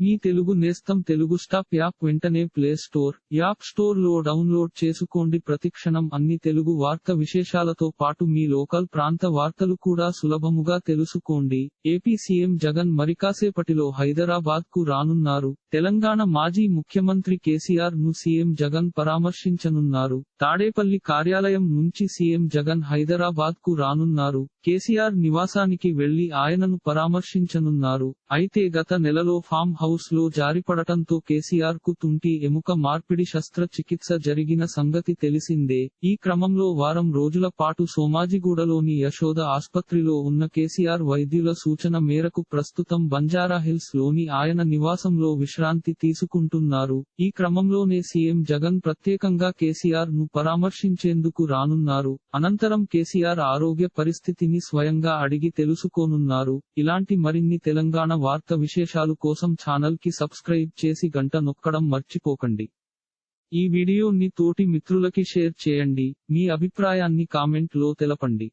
మీ తెలుగు నేస్తం Telugu stop app వెంటనే play store, app store లో డౌన్లోడ్ చేసుకోండి. ప్రతిక్షణం అన్ని తెలుగు వార్త విశేషాలతో పాటు మీ లోకల్ ప్రాంత వార్తలు కూడా సులభముగా తెలుసుకోండి. ఏపీ సీఎం జగన్ మరికాసేపటిలో హైదరాబాద్ కు రానున్నారు. తెలంగాణ మాజీ ముఖ్యమంత్రి కేసీఆర్ ను సీఎం జగన్ పరామర్శించనున్నారు. తాడేపల్లి కార్యాలయం నుంచి సీఎం జగన్ హైదరాబాద్ కు రానున్నారు. కేసీఆర్ నివాసానికి వెళ్లి ఆయనను పరామర్శించనున్నారు. అయితే గత నెలలో ఫామ్ హౌస్ లో జారిపడటంతో కేసీఆర్ కు తుంటి ఎముక మార్పిడి శస్త్రచికిత్స జరిగిన సంగతి తెలిసిందే. ఈ క్రమంలో వారం రోజుల పాటు సోమాజిగూడలోని యశోద ఆస్పత్రిలో ఉన్న కేసీఆర్ వైద్యుల సూచన మేరకు ప్రస్తుతం బంజారాహిల్స్ లోని ఆయన నివాసంలో విశ్రాంతి తీసుకుంటున్నారు. ఈ క్రమంలోనే సీఎం జగన్ ప్రత్యేకంగా కేసీఆర్ ను పరామర్శించేందుకు రానున్నారు. అనంతరం కేసీఆర్ ఆరోగ్య పరిస్థితిని స్వయంగా అడిగి తెలుసుకోనున్నారు. ఇలాంటి మరిన్ని తెలంగాణ వార్త విశేషాలు కోసం ఛానల్ కి సబ్స్క్రైబ్ చేసి గంట నొక్కడం మర్చిపోకండి. ఈ వీడియోని తోటి మిత్రులకి షేర్ చేయండి. మీ అభిప్రాయాన్ని కామెంట్ లో తెలపండి.